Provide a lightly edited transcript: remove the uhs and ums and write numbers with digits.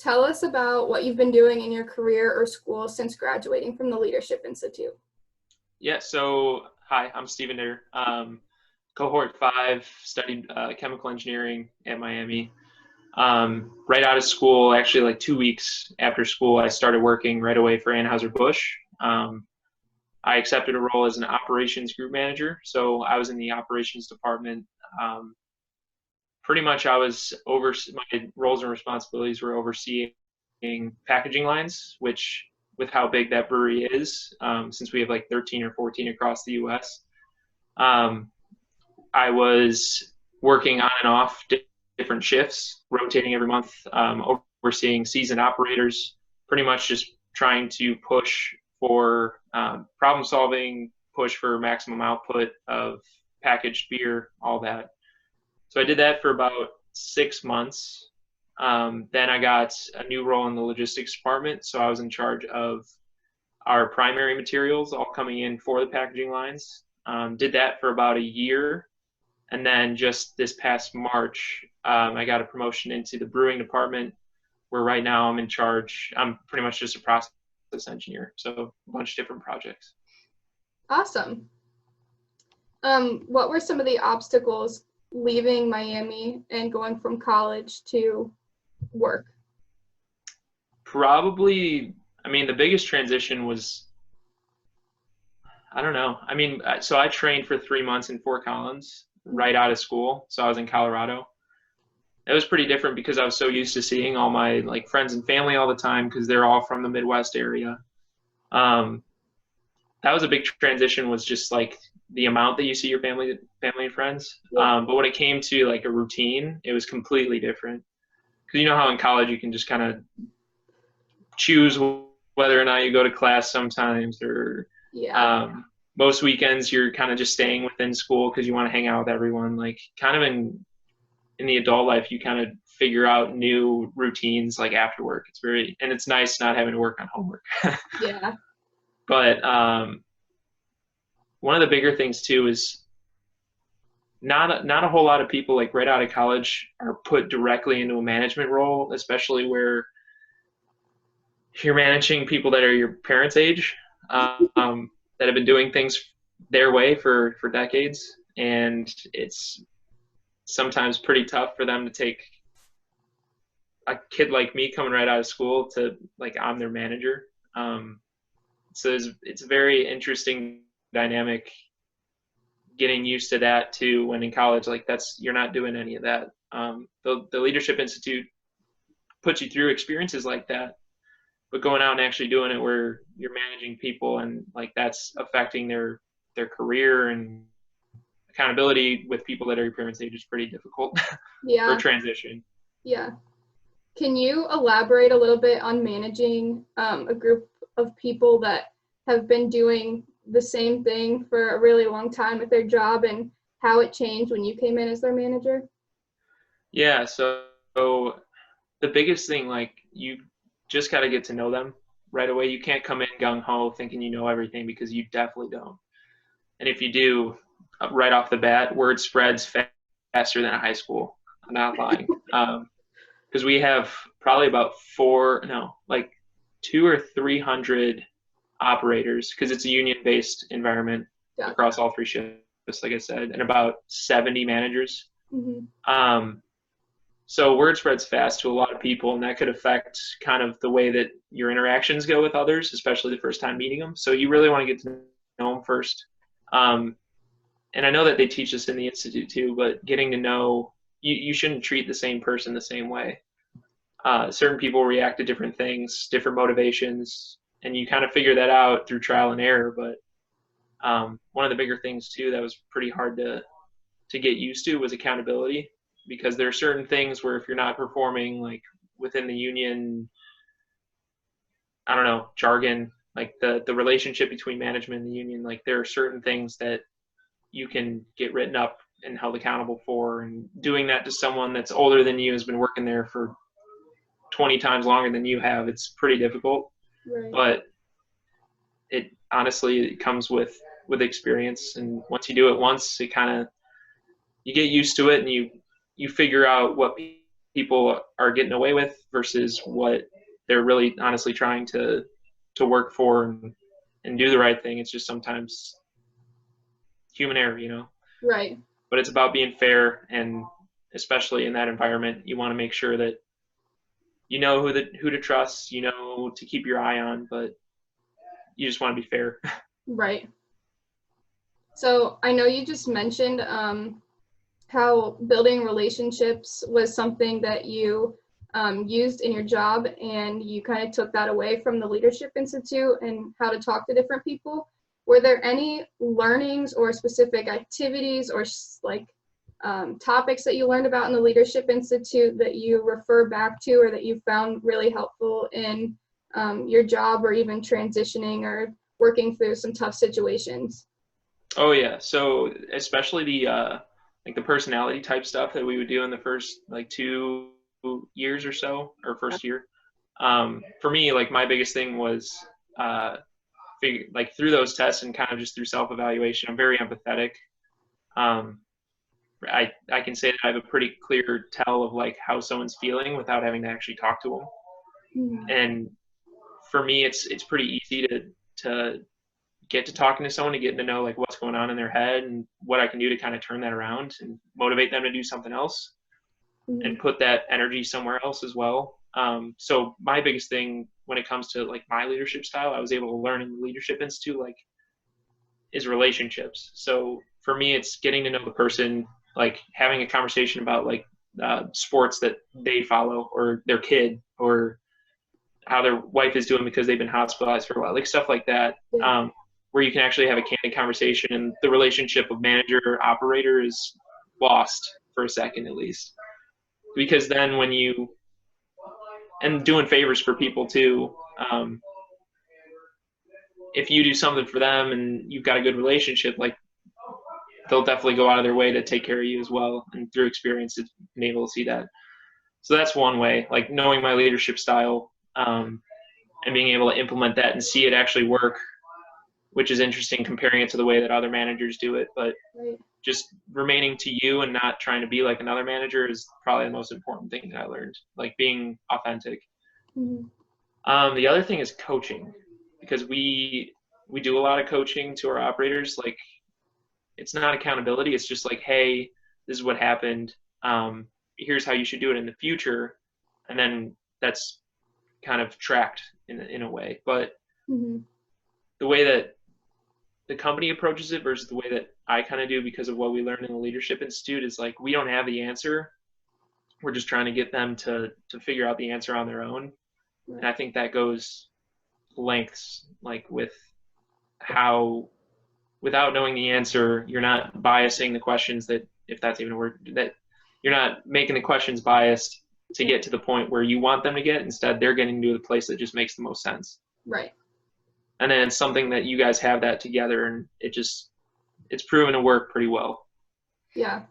tell us about what you've been doing in your career or school since graduating from the Leadership Institute. Yeah, so hi, I'm Steven Nitter. Cohort 5, studied chemical engineering at Miami. Right out of school, actually like 2 weeks after school, I started working right away for Anheuser-Busch. I accepted a role as an operations group manager, so I was in the operations department. Pretty much my roles and responsibilities were overseeing packaging lines, which with how big that brewery is, since we have like 13 or 14 across the US, I was working on and off different shifts, rotating every month, overseeing seasoned operators, pretty much just trying to push for problem solving, push for maximum output of packaged beer, all that. So I did that for about 6 months. Then I got a new role in the logistics department. So I was in charge of our primary materials all coming in for the packaging lines. Did that for about a year. And then just this past March, I got a promotion into the brewing department, where right now I'm in charge. I'm pretty much just a process engineer. So a bunch of different projects. Awesome. What were some of the obstacles leaving Miami and going from college to work? Probably, the biggest transition was, I don't know. So I trained for 3 months in Fort Collins right out of school. So I was in Colorado. It was pretty different because I was so used to seeing all my like friends and family all the time because they're all from the Midwest area. That was a big transition, was just like the amount that you see your family and friends. Yeah. But when it came to like a routine, it was completely different. Because you know how in college you can just kind of choose whether or not you go to class sometimes, or most weekends you're kind of just staying within school because you want to hang out with everyone. Like kind of in the adult life, you kind of figure out new routines like after work. It's nice not having to work on homework. Yeah. But one of the bigger things too is not a whole lot of people like right out of college are put directly into a management role, especially where you're managing people that are your parents' age, that have been doing things their way for decades, and it's sometimes pretty tough for them to take a kid like me coming right out of school to like I'm their manager. So it's a very interesting dynamic getting used to that too when in college. Like you're not doing any of that. The Leadership Institute puts you through experiences like that, but going out and actually doing it where you're managing people and like that's affecting their career and accountability with people that are your parents' age is pretty difficult. For transition. Yeah. Can you elaborate a little bit on managing a group of people that have been doing the same thing for a really long time with their job and how it changed when you came in as their manager? Yeah, so the biggest thing, like you just got to get to know them right away. You can't come in gung-ho thinking you know everything, because you definitely don't. And if you do, right off the bat, word spreads faster than a high school. I'm not lying. Because we have probably about 200 or 300 operators, because it's a union-based environment across all three shifts, like I said, and about 70 managers. Mm-hmm. So word spreads fast to a lot of people, and that could affect kind of the way that your interactions go with others, especially the first time meeting them. So you really want to get to know them first. And I know that they teach this in the Institute too, but getting to know, you shouldn't treat the same person the same way. Certain people react to different things, different motivations, and you kind of figure that out through trial and error. But one of the bigger things too that was pretty hard to get used to was accountability, because there are certain things where if you're not performing like within the union, I don't know, jargon, like the relationship between management and the union, like there are certain things that you can get written up and held accountable for, and doing that to someone that's older than you, has been working there for 20 times longer than you have, it's pretty difficult. Right. But it honestly comes with experience, and once you do it once, it kind of, you get used to it, and you figure out what people are getting away with versus what they're really honestly trying to work for and do the right thing. It's just sometimes human error, you know. Right. But it's about being fair, and especially in that environment, you want to make sure that you know who to trust, you know to keep your eye on, but you just want to be fair. Right. So I know you just mentioned how building relationships was something that you used in your job, and you kind of took that away from the Leadership Institute and how to talk to different people. Were there any learnings or specific activities or like topics that you learned about in the Leadership Institute that you refer back to or that you found really helpful in your job or even transitioning or working through some tough situations? Oh yeah, so especially the like the personality type stuff that we would do in the first like 2 years or so, or first year. For me, like my biggest thing was uh, like through those tests and kind of just through self-evaluation. I'm very empathetic. Um, I can say that I have a pretty clear tell of like how someone's feeling without having to actually talk to them. Mhm. And for me, it's pretty easy to get to talking to someone, to get to know like what's going on in their head and what I can do to kind of turn that around and motivate them to do something else and Mhm. put that energy somewhere else as well. So my biggest thing when it comes to like my leadership style, I was able to learn in the Leadership Institute, like is relationships. So for me, it's getting to know the person, like having a conversation about like sports that they follow or their kid or how their wife is doing because they've been hospitalized for a while, like stuff like that, Yeah. where you can actually have a candid conversation and the relationship of manager operator is lost for a second at least. Because then when you, and doing favors for people too, um, if you do something for them and you've got a good relationship, like they'll definitely go out of their way to take care of you as well. And through experience, it's been able to see that. So that's one way, like knowing my leadership style and being able to implement that and see it actually work, which is interesting comparing it to the way that other managers do it. But Right. just remaining to you and not trying to be like another manager is probably the most important thing that I learned, like being authentic. Mhm. The other thing is coaching, because we do a lot of coaching to our operators. Like it's not accountability. It's just like, hey, this is what happened. Here's how you should do it in the future, and then that's kind of tracked in a way. But Mhm. the way that the company approaches it versus the way that I kind of do because of what we learned in the Leadership Institute is like we don't have the answer. We're just trying to get them to figure out the answer on their own. And I Right. think that goes lengths like with how without knowing the answer, you're not biasing the questions that if that's even a word that you're not making the questions biased to get to the point where you want them to get. Instead, they're getting to the place that just makes the most sense. Right. And then it's something that you guys have that together and it's proven to work pretty well. Yeah.